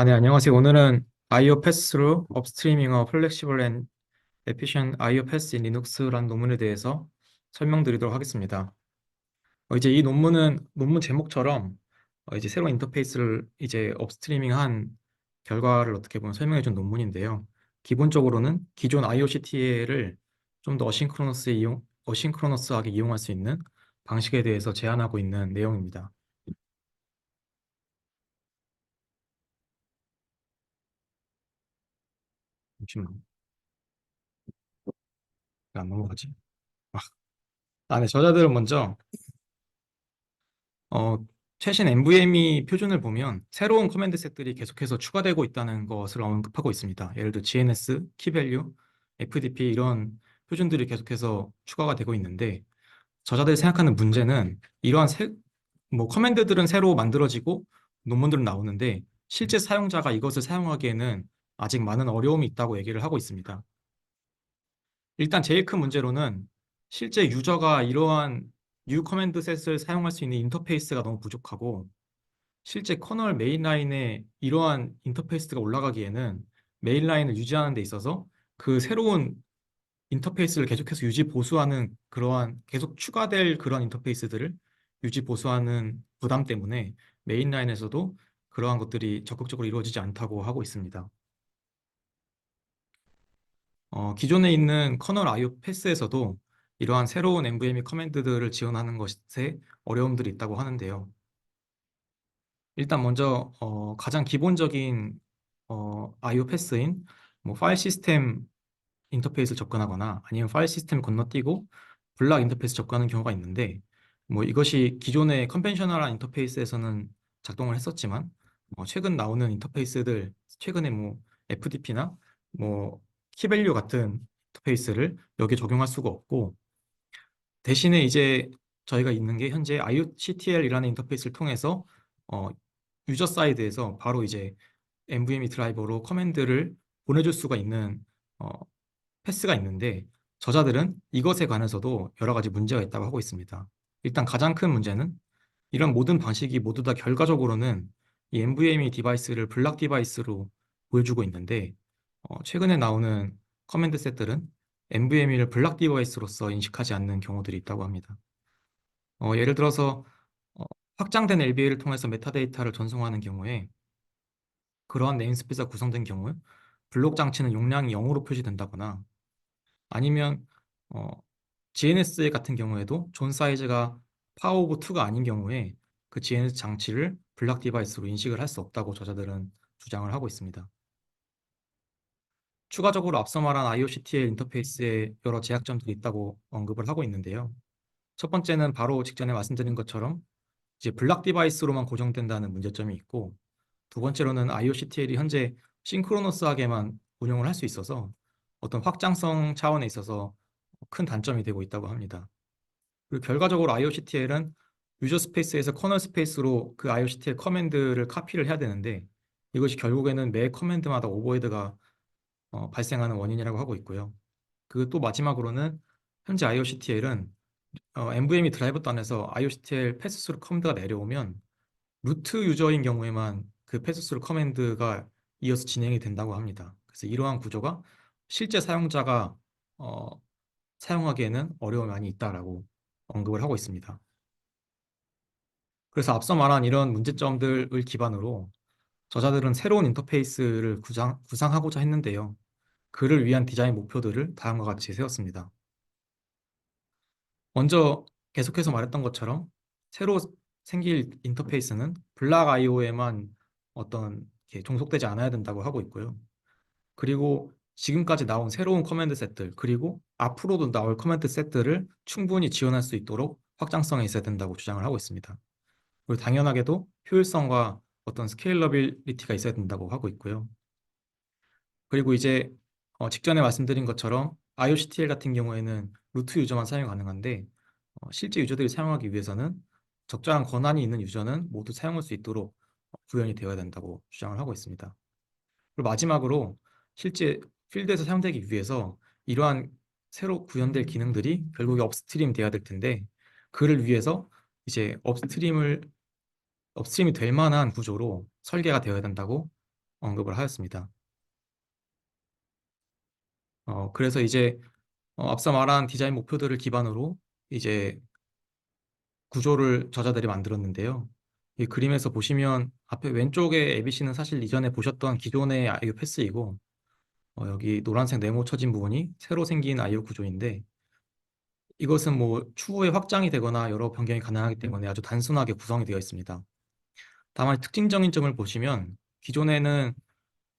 네, 안녕하세요. 오늘은 IO 패스로 업스트리밍어 플렉시블 앤 에피션 IO 패스 인 리눅스라는 논문에 대해서 설명드리도록 하겠습니다. 이제 이 논문 제목처럼 이제 새로운 인터페이스를 이제 업스트리밍한 결과를 어떻게 보면 설명해 준 논문인데요. 기본적으로는 기존 IOCTL을 좀 더 어싱크로너스하게 이용할 수 있는 방식에 대해서 제안하고 있는 내용입니다. 잠시만요. 안 넘어가지? 네, 저자들은 먼저 어, 최신 NVMe 표준을 보면 새로운 커맨드 셋들이 계속해서 추가되고 있다는 것을 언급하고 있습니다. 예를 들어 GNS, 키밸류, FDP 이런 표준들이 계속해서 추가가 되고 있는데 저자들이 생각하는 문제는 이러한 뭐 커맨드들은 새로 만들어지고 논문들은 나오는데 실제 사용자가 이것을 사용하기에는 아직 많은 어려움이 있다고 얘기를 하고 있습니다. 일단 제일 큰 문제로는 실제 유저가 이러한 뉴 커맨드 셋을 사용할 수 있는 인터페이스가 너무 부족하고 실제 커널 메인라인에 이러한 인터페이스가 올라가기에는 메인라인을 유지하는 데 있어서 그 새로운 인터페이스를 계속해서 유지 보수하는 그러한 계속 추가될 그런 인터페이스들을 유지 보수하는 부담 때문에 메인라인에서도 그러한 것들이 적극적으로 이루어지지 않다고 하고 있습니다. 기존에 있는 커널 IO 패스에서도 이러한 새로운 NVMe 커맨드들을 지원하는 것에 어려움들이 있다고 하는데요. 일단 먼저 가장 기본적인 IO 패스인 뭐 파일 시스템 인터페이스를 접근하거나 아니면 파일 시스템을 건너뛰고 블락 인터페이스 접근하는 경우가 있는데 뭐 이것이 기존의 컨벤셔널한 인터페이스에서는 작동을 했었지만 최근 나오는 인터페이스들 최근에 뭐 FDP나 뭐 키밸류 같은 인터페이스를 여기에 적용할 수가 없고 대신에 이제 저희가 있는 게 현재 IOCTL이라는 인터페이스를 통해서 어, 유저 사이드에서 바로 이제 NVMe 드라이버로 커맨드를 보내줄 수가 있는 어, 패스가 있는데 저자들은 이것에 관해서도 여러 가지 문제가 있다고 하고 있습니다. 일단 가장 큰 문제는 이런 모든 방식이 모두 다 결과적으로는 이 NVMe 디바이스를 블락 디바이스로 보여주고 있는데 최근에 나오는 커맨드 셋들은 NVMe를 블락 디바이스로서 인식하지 않는 경우들이 있다고 합니다. 예를 들어서 어, 확장된 LBA를 통해서 메타데이터를 전송하는 경우에 그러한 네임스페이스가 구성된 경우 블록 장치는 용량이 0으로 표시된다거나 아니면 어, GNS 같은 경우에도 존 사이즈가 파워 오브 2가 아닌 경우에 그 GNS 장치를 블락 디바이스로 인식을 할 수 없다고 저자들은 주장을 하고 있습니다. 추가적으로 앞서 말한 IOCTL 인터페이스에 여러 제약점들이 있다고 언급을 하고 있는데요. 첫 번째는 바로 직전에 말씀드린 것처럼 이제 블락 디바이스로만 고정된다는 문제점이 있고 두 번째로는 IOCTL이 현재 싱크로너스하게만 운영을 할 수 있어서 어떤 확장성 차원에 있어서 큰 단점이 되고 있다고 합니다. 그리고 결과적으로 IOCTL은 유저 스페이스에서 커널 스페이스로 그 IOCTL 커맨드를 카피를 해야 되는데 이것이 결국에는 매 커맨드마다 오버헤드가 발생하는 원인이라고 하고 있고요. 그 또 마지막으로는 현재 IOCTL은 NVMe 드라이버 단에서 IOCTL 패스스루 커맨드가 내려오면 루트 유저인 경우에만 그 패스스루 커맨드가 이어서 진행이 된다고 합니다. 그래서 이러한 구조가 실제 사용자가 어, 사용하기에는 어려움이 많이 있다라고 언급을 하고 있습니다. 그래서 앞서 말한 이런 문제점들을 기반으로 저자들은 새로운 인터페이스를 구상하고자 했는데요. 그를 위한 디자인 목표들을 다음과 같이 세웠습니다. 먼저 계속해서 말했던 것처럼 새로 생길 인터페이스는 블락 IO에만 어떤 이렇게 종속되지 않아야 된다고 하고 있고요. 그리고 지금까지 나온 새로운 커맨드 셋들, 그리고 앞으로도 나올 커맨드 셋들을 충분히 지원할 수 있도록 확장성이 있어야 된다고 주장을 하고 있습니다. 그리고 당연하게도 효율성과 어떤 스케일러빌리티가 있어야 된다고 하고 있고요. 그리고 이제 직전에 말씀드린 것처럼 IOCTL 같은 경우에는 루트 유저만 사용 가능한데 실제 유저들이 사용하기 위해서는 적절한 권한이 있는 유저는 모두 사용할 수 있도록 구현이 되어야 된다고 주장을 하고 있습니다. 그리고 마지막으로 실제 필드에서 사용되기 위해서 이러한 새로 구현될 기능들이 결국에 업스트림 돼야 될 텐데 그를 위해서 이제 업스트림이 될 만한 구조로 설계가 되어야 된다고 언급을 하였습니다. 그래서 이제 앞서 말한 디자인 목표들을 기반으로 이제 구조를 저자들이 만들었는데요. 이 그림에서 보시면 앞에 왼쪽에 ABC는 사실 이전에 보셨던 기존의 IO 패스이고 여기 노란색 네모 쳐진 부분이 새로 생긴 IO 구조인데 이것은 뭐 추후에 확장이 되거나 여러 변경이 가능하기 때문에 아주 단순하게 구성이 되어 있습니다. 다만 특징적인 점을 보시면 기존에는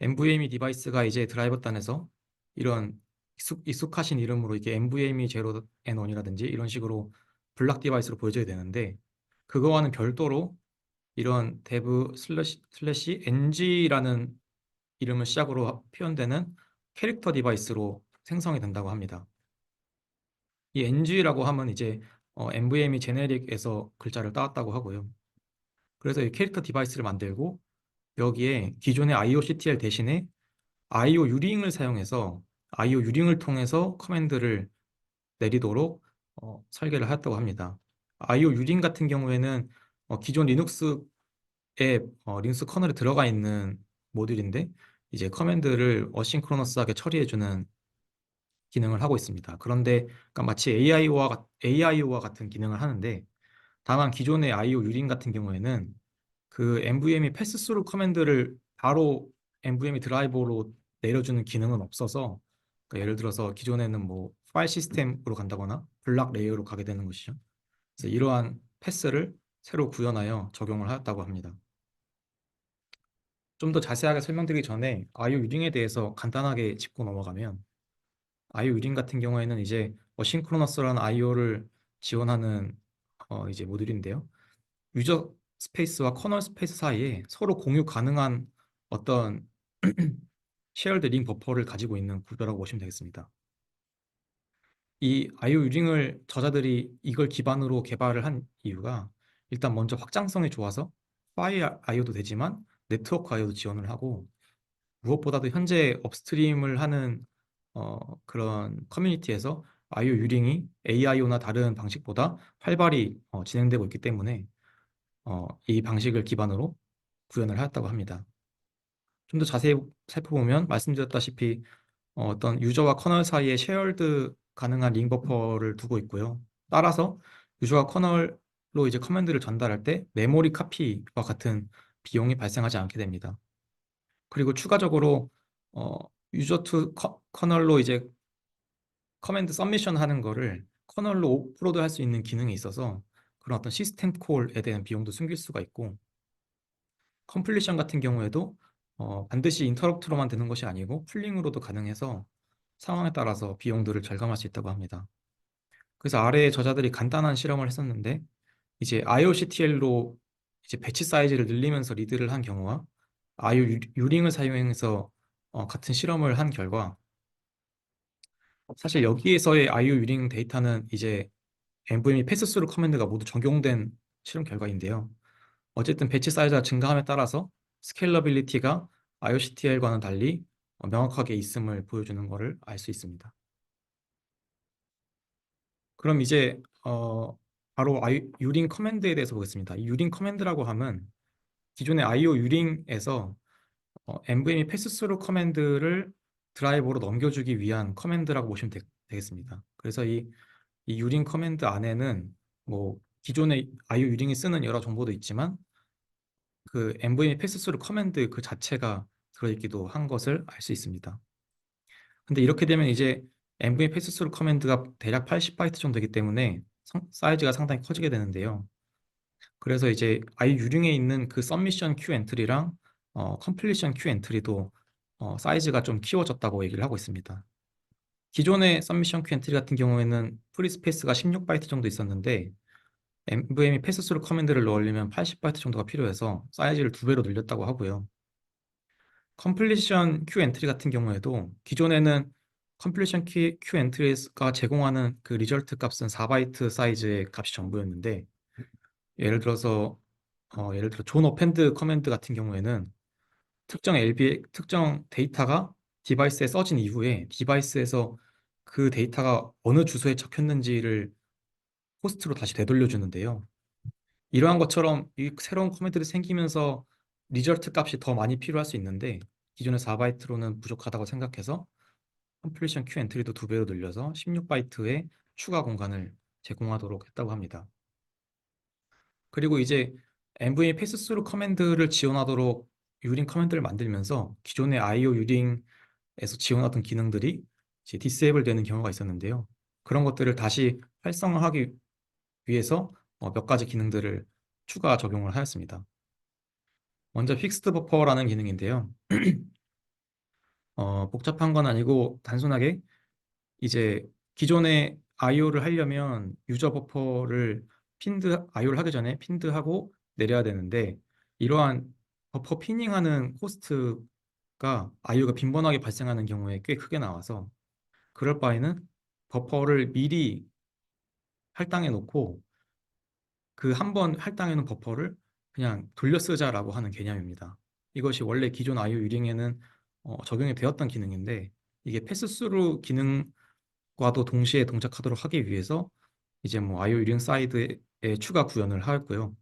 NVMe 디바이스가 이제 드라이버 단에서 이런 익숙하신 이름으로 이게 NVMe 0N1이라든지 이런 식으로 블락 디바이스로 보여져야 되는데 그거와는 별도로 이런 dev 슬래시 ng라는 이름을 시작으로 표현되는 캐릭터 디바이스로 생성이 된다고 합니다. 이 ng라고 하면 이제 NVMe 제네릭에서 글자를 따왔다고 하고요. 그래서 이 캐릭터 디바이스를 만들고 여기에 기존의 IOCTL 대신에 IO 유링을 사용해서 IO 유링을 통해서 커맨드를 내리도록 설계를 하였다고 합니다. IO 유링 같은 경우에는 기존 리눅스에 리눅스 커널에 들어가 있는 모듈인데 이제 커맨드를 어싱크로너스하게 처리해주는 기능을 하고 있습니다. 그런데 그러니까 마치 AIO와 같은 기능을 하는데 다만 기존의 IO 유링 같은 경우에는 그 NVMe 패스스루 커맨드를 바로 NVMe 드라이버로 내려주는 기능은 없어서 그러니까 예를 들어서 기존에는 뭐 파일 시스템으로 간다거나 블락 레이어로 가게 되는 것이죠. 그래서 이러한 패스를 새로 구현하여 적용을 하였다고 합니다. 좀 더 자세하게 설명드리기 전에 IO 유링에 대해서 간단하게 짚고 넘어가면 IO 유링 같은 경우에는 이제 어싱크로너스라는 IO를 지원하는 이제 모듈인데요. 유저 스페이스와 커널 스페이스 사이에 서로 공유 가능한 어떤 쉐어드 링 버퍼를 가지고 있는 구조라고 보시면 되겠습니다. 이 IO 유링을 저자들이 이걸 기반으로 개발을 한 이유가 일단 먼저 확장성이 좋아서 파일 IO도 되지만 네트워크 IO도 지원을 하고 무엇보다도 현재 업스트림을 하는 그런 커뮤니티에서 IO 유링이 AIO나 다른 방식보다 활발히 진행되고 있기 때문에 이 방식을 기반으로 구현을 하였다고 합니다. 좀 더 자세히 살펴보면 말씀드렸다시피 어떤 유저와 커널 사이에 쉐어드 가능한 링 버퍼를 두고 있고요. 따라서 유저가 커널로 이제 커맨드를 전달할 때 메모리 카피와 같은 비용이 발생하지 않게 됩니다. 그리고 추가적으로 어, 유저 투 커널로 이제 커맨드 서미션 하는 거를 커널로 오프로드 할 수 있는 기능이 있어서 그런 어떤 시스템 콜에 대한 비용도 숨길 수가 있고 컴플리션 같은 경우에도 반드시 인터럽트로만 되는 것이 아니고 풀링으로도 가능해서 상황에 따라서 비용들을 절감할 수 있다고 합니다. 그래서 아래에 저자들이 간단한 실험을 했었는데 이제 IOCTL로 이제 배치 사이즈를 늘리면서 리드를 한 경우와 IO 유링을 사용해서 같은 실험을 한 결과 사실 여기에서의 IO 유링 데이터는 이제 NVMe 패스스루 커맨드가 모두 적용된 실험 결과인데요. 어쨌든 배치 사이즈가 증가함에 따라서 스케일러빌리티가 IOCTL과는 달리 명확하게 있음을 보여주는 것을 알 수 있습니다. 그럼 이제 바로 유링 커맨드에 대해서 보겠습니다. 이 유링 커맨드라고 하면 기존의 IO 유링에서 NVMe 패스스루 커맨드를 드라이버로 넘겨주기 위한 커맨드라고 보시면 되겠습니다. 그래서 이 유링 커맨드 안에는 뭐 기존의 IO 유링이 쓰는 여러 정보도 있지만 그 NVMe 패스스루 커맨드 그 자체가 들어있기도 한 것을 알 수 있습니다. 근데 이렇게 되면 이제 NVMe 패스스루 커맨드가 대략 80바이트 정도 되기 때문에 사이즈가 상당히 커지게 되는데요. 그래서 이제 IO 유링에 있는 그 서미션 큐 엔트리랑 컴플리션 큐 엔트리도 사이즈가 좀 키워졌다고 얘기를 하고 있습니다. 기존의 서미션 큐 엔트리 같은 경우에는 프리 스페이스가 16바이트 정도 있었는데 NVMe 패스스루 커맨드를 넣으려면 80바이트 정도가 필요해서 사이즈를 2배로 늘렸다고 하고요. 컴플리션 큐 엔트리 같은 경우에도 기존에는 컴플리션 큐 엔트리가 제공하는 그 리절트 값은 4바이트 사이즈의 값이 전부였는데 예를 들어 존 어펜드 커맨드 같은 경우에는 특정 데이터가 디바이스에 써진 이후에 디바이스에서 그 데이터가 어느 주소에 적혔는지를 호스트로 다시 되돌려 주는데요. 이러한 것처럼 이 새로운 커맨드들이 생기면서 리절트 값이 더 많이 필요할 수 있는데 기존의 4바이트로는 부족하다고 생각해서 컴플리션 큐 엔트리도 2배로 늘려서 16바이트의 추가 공간을 제공하도록 했다고 합니다. 그리고 이제 NVMe 패스스루 커맨드를 지원하도록 유링 커맨드를 만들면서 기존의 IO 유링에서 지원하던 기능들이 이제 디세이블 되는 경우가 있었는데요. 그런 것들을 다시 활성화하기 위해서 몇 가지 기능들을 추가 적용을 하였습니다. 먼저 픽스드 버퍼라는 기능인데요. 복잡한 건 아니고 단순하게 이제 기존에 IO를 하려면 유저 버퍼를 IO를 하기 전에 핀드하고 내려야 되는데 이러한 버퍼 피닝하는 코스트가 IO가 빈번하게 발생하는 경우에 꽤 크게 나와서 그럴 바에는 버퍼를 미리 할당해 놓고 그 한 번 할당해 놓은 버퍼를 그냥 돌려 쓰자라고 하는 개념입니다. 이것이 원래 기존 IO 유링에는 적용이 되었던 기능인데 이게 패스스루 기능과도 동시에 동작하도록 하기 위해서 이제 뭐 IO 유링 사이드에 추가 구현을 하였고요.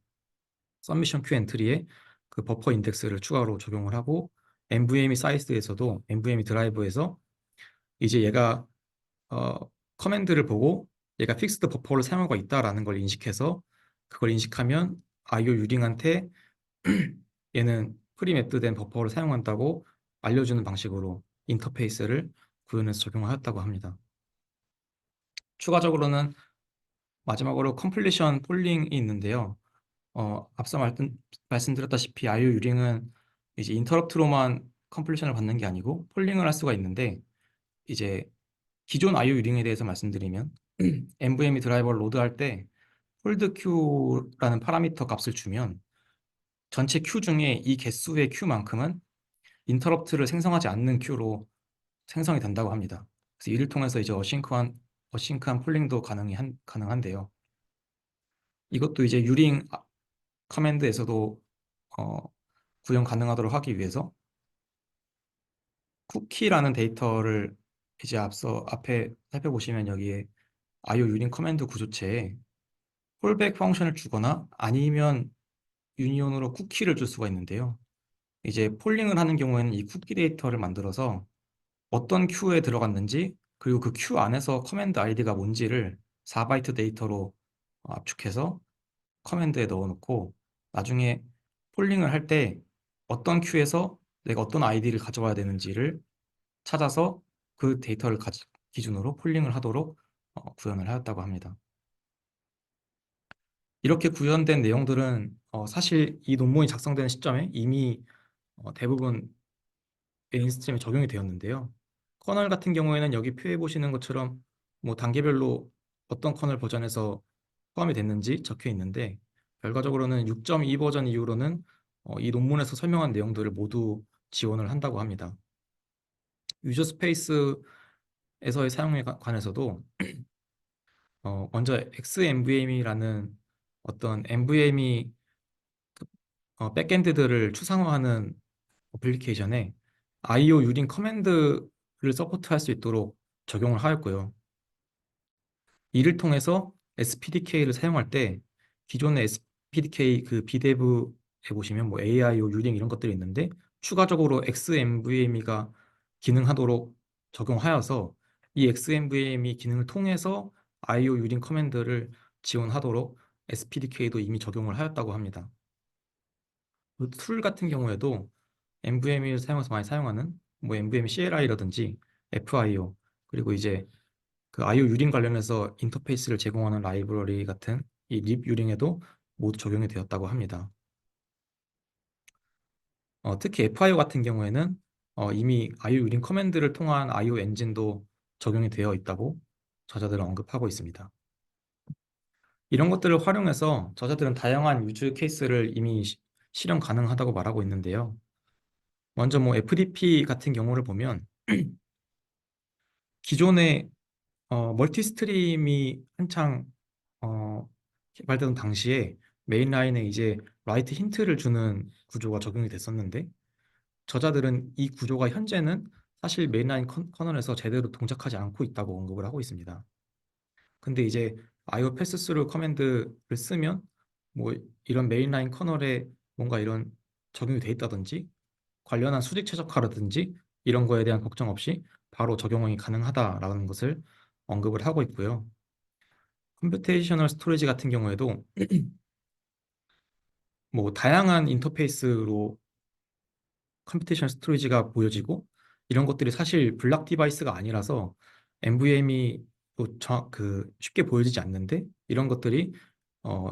서미션 큐 엔트리에 그 버퍼 인덱스를 추가로 적용을 하고 NVMe 사이드에서도 NVMe 드라이브에서 이제 얘가 어, 커맨드를 보고 얘가 픽스드 버퍼를 사용하고 있다라는 걸 인식해서 그걸 인식하면 IO 유링한테 얘는 프리맵드된 버퍼를 사용한다고 알려주는 방식으로 인터페이스를 구현해서 적용하였다고 합니다. 추가적으로는 마지막으로 컴플리션 폴링이 있는데요. 앞서 말씀드렸다시피 IO 유링은 이제 인터럽트로만 컴플리션을 받는 게 아니고 폴링을 할 수가 있는데 이제 기존 IO 유링에 대해서 말씀드리면 NVMe 드라이버를 로드할 때 홀드 Q라는 파라미터 값을 주면 전체 Q 중에 이 개수의 Q만큼은 인터럽트를 생성하지 않는 Q로 생성이 된다고 합니다. 그래서 이를 통해서 이제 어싱크한 폴링도 가능한데요. 이것도 이제 유링 커맨드에서도 어, 구현 가능하도록 하기 위해서 쿠키라는 데이터를 이제 앞에 살펴보시면 여기에 IO 유닝 커맨드 구조체에 폴백 펑션을 주거나 아니면 유니온으로 쿠키를 줄 수가 있는데요. 이제 폴링을 하는 경우에는 이 쿠키 데이터를 만들어서 어떤 큐에 들어갔는지 그리고 그 큐 안에서 커맨드 아이디가 뭔지를 4바이트 데이터로 압축해서 커맨드에 넣어놓고 나중에 폴링을 할 때 어떤 큐에서 내가 어떤 아이디를 가져와야 되는지를 찾아서 그 데이터를 기준으로 폴링을 하도록 구현을 하였다고 합니다. 이렇게 구현된 내용들은 사실 이 논문이 작성되는 시점에 이미 대부분 메인스트림에 적용이 되었는데요. 커널 같은 경우에는 여기 표해 보시는 것처럼 뭐 단계별로 어떤 커널 버전에서 포함이 됐는지 적혀 있는데 결과적으로는 6.2 버전 이후로는 이 논문에서 설명한 내용들을 모두 지원을 한다고 합니다. 유저 스페이스에서의 사용에 관해서도 먼저 XMVM이라는 어떤 NVMe 백엔드들을 추상화하는 어플리케이션에 IO 유링 커맨드를 서포트할 수 있도록 적용을 하였고요. 이를 통해서 SPDK를 사용할 때 기존의 SPDK 그 비데브에 보시면 뭐 AIO 유링 이런 것들이 있는데 추가적으로 XMVME가 기능하도록 적용하여서 이 XMVME 기능을 통해서 IO 유링 커맨드를 지원하도록 SPDK도 이미 적용을 하였다고 합니다. 그툴 같은 경우에도 NVMe를 사용해서 많이 사용하는 뭐 NVMe CLI라든지 FIO 그리고 이제 그 IO 유링 관련해서 인터페이스를 제공하는 라이브러리 같은 이 립 유링에도 모두 적용이 되었다고 합니다. 특히 FIO 같은 경우에는 이미 IO 유링 커맨드를 통한 IO 엔진도 적용이 되어 있다고 저자들은 언급하고 있습니다. 이런 것들을 활용해서 저자들은 다양한 유즈 케이스를 이미 실현 가능하다고 말하고 있는데요. 먼저 뭐 FDP 같은 경우를 보면 기존에 멀티 스트림이 한창 개발되던 당시에 메인 라인에 이제 라이트 힌트를 주는 구조가 적용이 됐었는데 저자들은 이 구조가 현재는 사실 메인 라인 커널에서 제대로 동작하지 않고 있다고 언급을 하고 있습니다. 근데 이제 IO 패스스루 커맨드를 쓰면 뭐 이런 메인 라인 커널에 뭔가 이런 적용이 돼 있다든지 관련한 수직 최적화라든지 이런 거에 대한 걱정 없이 바로 적용이 가능하다라는 것을 언급을 하고 있고요. 컴퓨테이셔널 스토리지 같은 경우에도 뭐 다양한 인터페이스로 컴퓨테이션 스토리지가 보여지고 이런 것들이 사실 블락 디바이스가 아니라서 NVMe도 쉽게 보여지지 않는데 이런 것들이 어,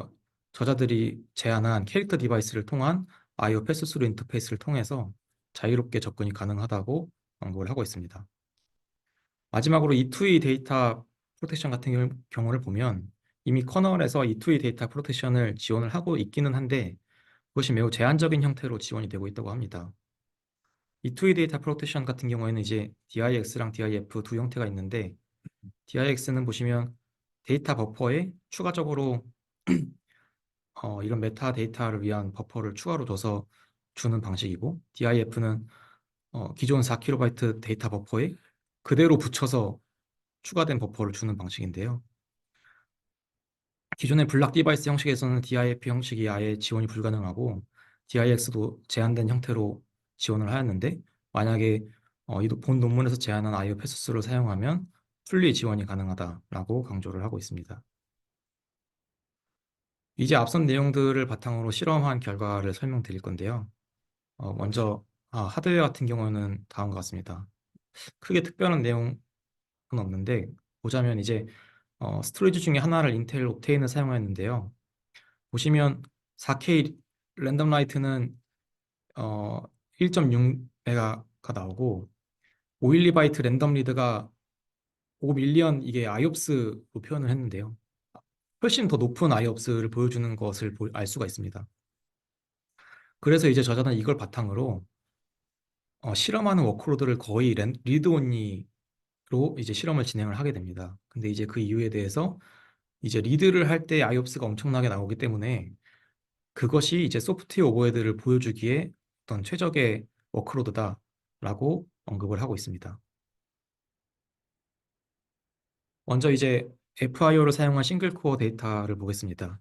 저자들이 제안한 캐릭터 디바이스를 통한 I/O 패스스루 인터페이스를 통해서 자유롭게 접근이 가능하다고 언급을 하고 있습니다. 마지막으로 E2E 데이터 프로텍션 같은 경우를 보면 이미 커널에서 E2E 데이터 프로텍션을 지원을 하고 있기는 한데 그것이 매우 제한적인 형태로 지원이 되고 있다고 합니다. E2E 데이터 프로텍션 같은 경우에는 이제 DIX랑 DIF 두 형태가 있는데 DIX는 보시면 데이터 버퍼에 추가적으로 이런 메타 데이터를 위한 버퍼를 추가로 줘서 주는 방식이고 DIF는 기존 4KB 데이터 버퍼에 그대로 붙여서 추가된 버퍼를 주는 방식인데요. 기존의 블락 디바이스 형식에서는 DIF 형식이 아예 지원이 불가능하고 DIX도 제한된 형태로 지원을 하였는데 만약에 이 본 논문에서 제안한 IO 패스수를 사용하면 풀리 지원이 가능하다라고 강조를 하고 있습니다. 이제 앞선 내용들을 바탕으로 실험한 결과를 설명드릴 건데요. 먼저 하드웨어 같은 경우는 다음과 같습니다. 크게 특별한 내용은 없는데 보자면 이제 스토리지 중에 하나를 인텔 옵테인을 사용했는데요. 보시면 4K 랜덤 라이트는 1.6메가가 나오고 512바이트 랜덤 리드가 5밀리언 이게 IOPS로 표현을 했는데요. 훨씬 더 높은 IOPS를 보여주는 것을 알 수가 있습니다. 그래서 이제 저자는 이걸 바탕으로 실험하는 워크로드를 거의 리드 온리로 이제 실험을 진행을 하게 됩니다. 근데 이제 그 이유에 대해서 이제 리드를 할 때 IOPS가 엄청나게 나오기 때문에 그것이 이제 소프트웨어 오버헤드를 보여주기에 어떤 최적의 워크로드다라고 언급을 하고 있습니다. 먼저 이제 FIO를 사용한 싱글 코어 데이터를 보겠습니다.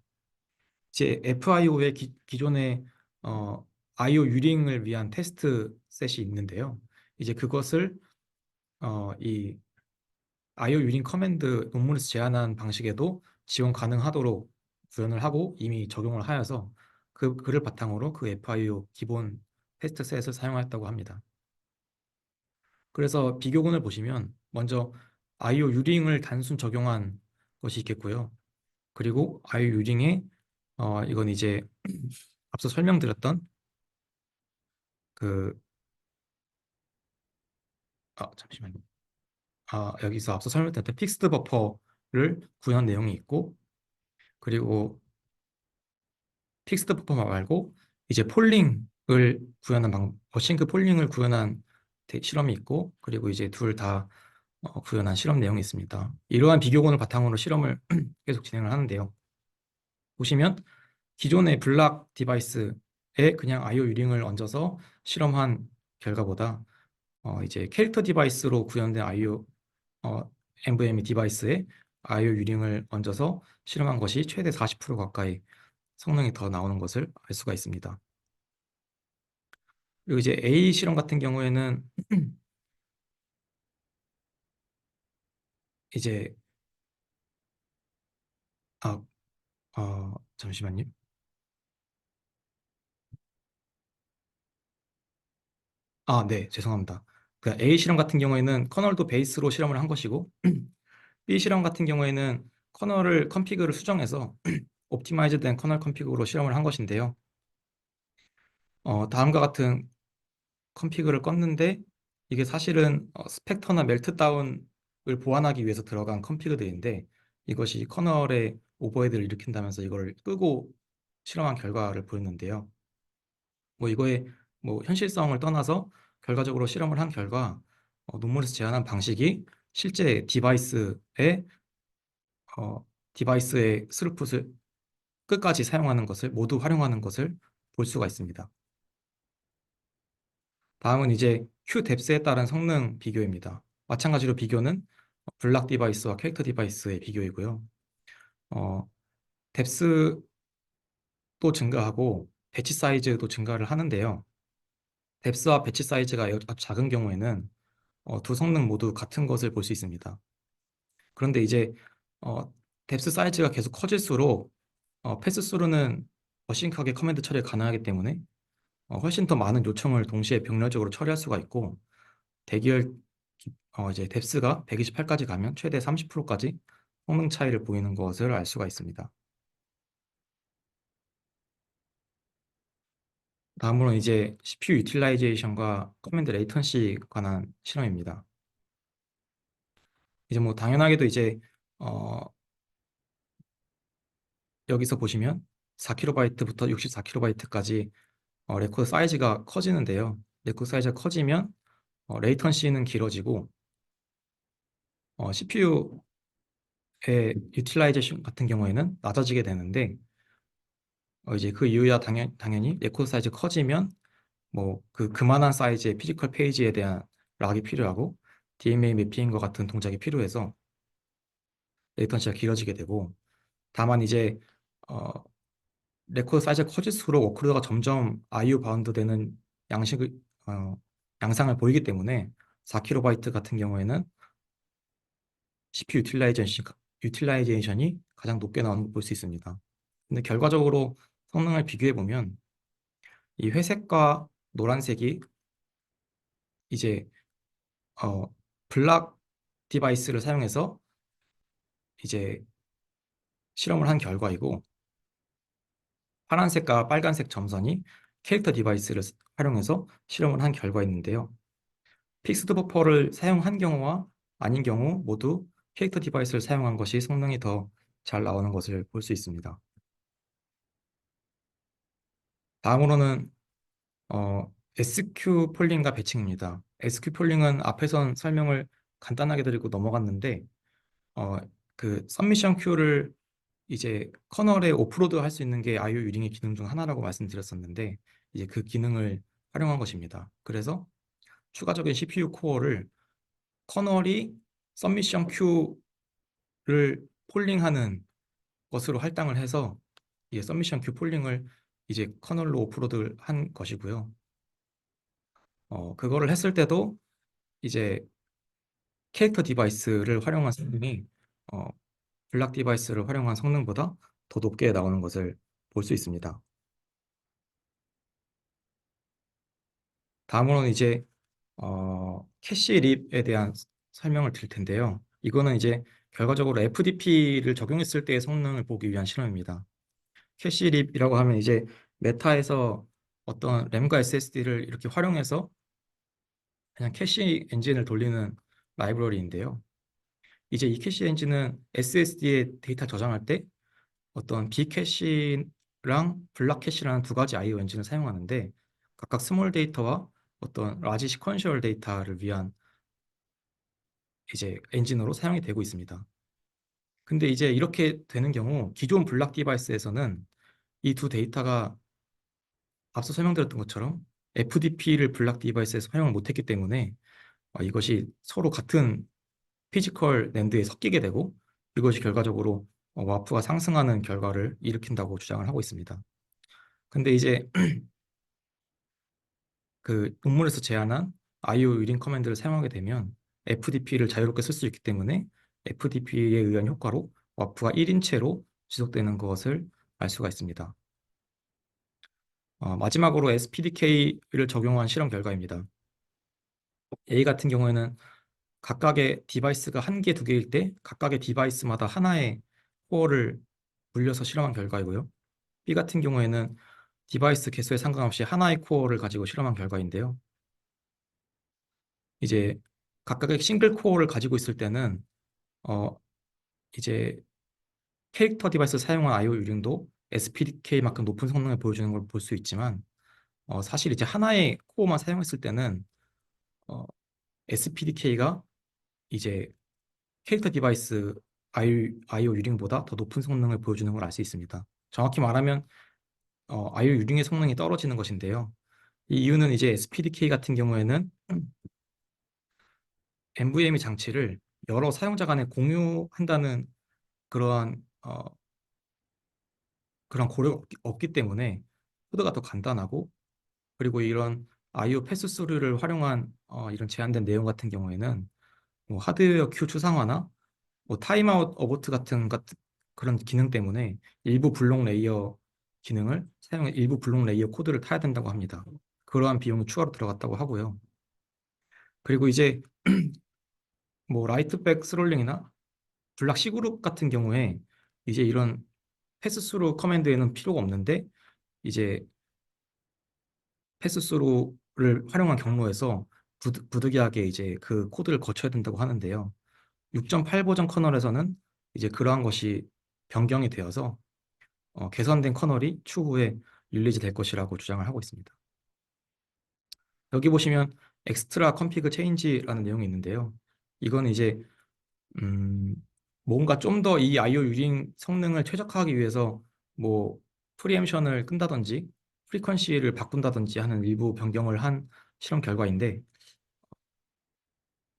이제 FIO의 기존의 IO 유링을 위한 테스트 셋이 있는데요. 이제 그것을 이 IO 유링 커맨드 논문에서 제안한 방식에도 지원 가능하도록 구현을 하고 이미 적용을 하여서 그를 바탕으로 그 FIO 기본 테스트 셋을 사용했다고 합니다. 그래서 비교군을 보시면 먼저 IO 유링을 단순 적용한 것이 있겠고요. 그리고 IO 유링에 이건 이제 앞서 설명드렸던 그 잠시만요. 여기서 앞서 설명드렸던 픽스드 버퍼를 구현한 내용이 있고 그리고 픽스드 버퍼 말고 이제 폴링을 구현한 싱크 폴링을 구현한 실험이 있고 그리고 이제 둘 다 구현한 실험 내용이 있습니다. 이러한 비교군을 바탕으로 실험을 계속 진행을 하는데요. 보시면 기존의 블락 디바이스에 그냥 IO 유링을 얹어서 실험한 결과보다 이제 캐릭터 디바이스로 구현된 IO NVMe 디바이스에 IO 유링을 얹어서 실험한 것이 최대 40% 가까이 성능이 더 나오는 것을 알 수가 있습니다. 그리고 이제 A 실험 같은 경우에는 이제 아, 잠시만요. 네, 죄송합니다. 그 A 실험 같은 경우에는 커널도 베이스로 실험을 한 것이고 B 실험 같은 경우에는 커널을 컨피그를 수정해서 옵티마이즈된 커널 컨피그로 실험을 한 것인데요. 다음과 같은 컨피그를 껐는데 이게 사실은 스펙터나 멜트다운을 보완하기 위해서 들어간 컨피그들인데 이것이 커널의 오버헤드를 일으킨다면서 이걸 끄고 실험한 결과를 보였는데요. 뭐 이거의 뭐 현실성을 떠나서 결과적으로 실험을 한 결과 논문에서 제안한 방식이 실제 어, 디바이스의 스루풋을 끝까지 사용하는 것을 모두 활용하는 것을 볼 수가 있습니다. 다음은 이제 Q 뎁스에 따른 성능 비교입니다. 마찬가지로 비교는 블락 디바이스와 캐릭터 디바이스의 비교이고요. 어, 뎁스도 증가하고 배치 사이즈도 증가를 하는데요. 뎁스와 배치 사이즈가 아주 작은 경우에는 두 성능 모두 같은 것을 볼 수 있습니다. 그런데 이제 어, 뎁스 사이즈가 계속 커질수록 패스스루는 어싱크하게 커맨드 처리가 가능하기 때문에 훨씬 더 많은 요청을 동시에 병렬적으로 처리할 수가 있고 대기열 이제 뎁스가 128까지 가면 최대 30%까지 성능 차이를 보이는 것을 알 수가 있습니다. 다음으로는 이제 CPU 유틸라이제이션과 커맨드 레이턴시 관한 실험입니다. 이제 뭐 당연하게도 이제 어, 여기서 보시면 4kb부터 64kb까지 레코드 사이즈가 커지는데요. 레코드 사이즈가 커지면 레이턴시는 길어지고 CPU의 유틸라이제이션 같은 경우에는 낮아지게 되는데 이제 그 이유야 당연히 레코드 사이즈 커지면 뭐 그만한 사이즈의 피지컬 페이지에 대한 락이 필요하고 DMA 매핑과 같은 동작이 필요해서 레이턴시가 길어지게 되고 다만 이제 어, 레코드 사이즈가 커질수록 워크로드가 점점 IO 바운드 되는 양식을 어, 양상을 보이기 때문에 4kB 같은 경우에는 CPU 유틸라이제이션이 가장 높게 나오는 걸 볼 수 있습니다. 근데 결과적으로 성능을 비교해 보면 이 회색과 노란색이 이제 어, 블락 디바이스를 사용해서 이제 실험을 한 결과이고 파란색과 빨간색 점선이 캐릭터 디바이스를 활용해서 실험을 한 결과였는데요. 픽스드 버퍼를 사용한 경우와 아닌 경우 모두 캐릭터 디바이스를 사용한 것이 성능이 더 잘 나오는 것을 볼 수 있습니다. 다음으로는 SQ 폴링과 배칭입니다. SQ 폴링은 앞에선 설명을 간단하게 드리고 넘어갔는데 어, 그 서미션 큐를 이제 커널에 오프로드 할 수 있는 게 IO 유링의 기능 중 하나라고 말씀드렸었는데 이제 그 기능을 활용한 것입니다. 그래서 추가적인 CPU 코어를 커널이 서미션 큐를 폴링하는 것으로 할당을 해서 이제 서미션 큐 폴링을 이제 커널로 오프로드 한 것이고요. 그거를 했을 때도 이제 캐릭터 디바이스를 활용한 성능이 어, 블락 디바이스를 활용한 성능보다 더 높게 나오는 것을 볼 수 있습니다. 다음으로는 이제 캐시 립에 대한 설명을 드릴 텐데요. 이거는 이제 결과적으로 FDP를 적용했을 때의 성능을 보기 위한 실험입니다. 캐시 립이라고 하면 이제 메타에서 어떤 램과 SSD를 이렇게 활용해서 그냥 캐시 엔진을 돌리는 라이브러리인데요. 이제 이 캐시 엔진은 SSD에 데이터 저장할 때 어떤 B캐시랑 블락 캐시라는 두 가지 IO 엔진을 사용하는데 각각 스몰 데이터와 어떤 라지 시퀀셜 데이터를 위한 이제 엔진으로 사용이 되고 있습니다. 근데 이제 이렇게 되는 경우 기존 블락 디바이스에서는 이 두 데이터가 앞서 설명드렸던 것처럼 FDP를 블락 디바이스에서 활용을 못했기 때문에 이것이 서로 같은 피지컬 낸드에 섞이게 되고 이것이 결과적으로 와프가 상승하는 결과를 일으킨다고 주장을 하고 있습니다. 근데 이제 그 논문에서 제안한 IO 유린 커맨드를 사용하게 되면 FDP를 자유롭게 쓸 수 있기 때문에 FDP에 의한 효과로 와프가 1인체로 지속되는 것을 알 수가 있습니다. 마지막으로 SPDK를 적용한 실험 결과입니다. A 같은 경우에는 각각의 디바이스가 한 개, 두 개일 때 각각의 디바이스마다 하나의 코어를 물려서 실험한 결과이고요. B 같은 경우에는 디바이스 개수에 상관없이 하나의 코어를 가지고 실험한 결과인데요. 이제 각각의 싱글 코어를 가지고 있을 때는 어 이제 캐릭터 디바이스 사용한 IO 유령도 SPDK만큼 높은 성능을 보여주는 걸 볼 수 있지만 사실 이제 하나의 코어만 사용했을 때는 어, SPDK가 이제 캐릭터 디바이스 IO 유령보다 더 높은 성능을 보여주는 걸 알 수 있습니다. 정확히 말하면 IO 유령의 성능이 떨어지는 것인데요. 이 이유는 이제 SPDK 같은 경우에는 NVMe 장치를 여러 사용자 간에 공유한다는 그러한 그런 고려가 없기 때문에 코드가 더 간단하고 그리고 이런 IO 패스스루를 활용한 이런 제한된 내용 같은 경우에는 뭐 하드웨어 큐 추상화나 뭐 타임아웃 어보트 같은 그런 기능 때문에 일부 블록 레이어 기능을 사용해 일부 블록 레이어 코드를 타야 된다고 합니다. 그러한 비용이 추가로 들어갔다고 하고요. 그리고 이제 뭐 라이트백 스롤링이나 블락 C그룹 같은 경우에 이제 이런 패스스루 커맨드에는 필요가 없는데 이제 패스스루를 활용한 경로에서 부득이하게 이제 그 코드를 거쳐야 된다고 하는데요. 6.8 버전 커널에서는 이제 그러한 것이 변경이 되어서 개선된 커널이 추후에 릴리즈 될 것이라고 주장을 하고 있습니다. 여기 보시면 엑스트라 컨피그 체인지라는 내용이 있는데요. 이건 이제 음, 뭔가 좀 더 이 IO 유ring 성능을 최적화하기 위해서 뭐 프리엠션을 끈다든지 프리퀀시를 바꾼다든지 하는 일부 변경을 한 실험 결과인데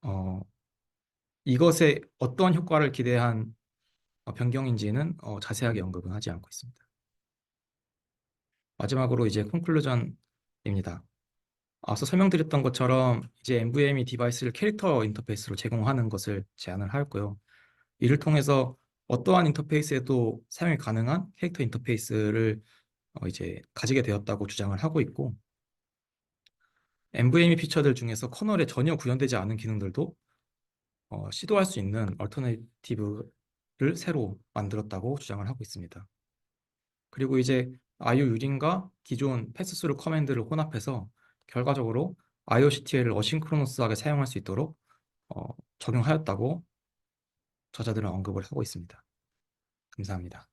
어, 이것에 어떤 효과를 기대한 변경인지는 자세하게 언급은 하지 않고 있습니다. 마지막으로 이제 콘클루전입니다. 앞서 설명드렸던 것처럼 이제 NVMe 디바이스를 캐릭터 인터페이스로 제공하는 것을 제안을 하였고요. 이를 통해서 어떠한 인터페이스에도 사용이 가능한 캐릭터 인터페이스를 이제 가지게 되었다고 주장을 하고 있고 NVMe 피처들 중에서 커널에 전혀 구현되지 않은 기능들도 시도할 수 있는 얼터네이티브를 새로 만들었다고 주장을 하고 있습니다. 그리고 이제 IO 유린과 기존 패스스루 커맨드를 혼합해서 결과적으로 IOCTL을 어싱크로너스하게 사용할 수 있도록 적용하였다고 저자들은 언급을 하고 있습니다. 감사합니다.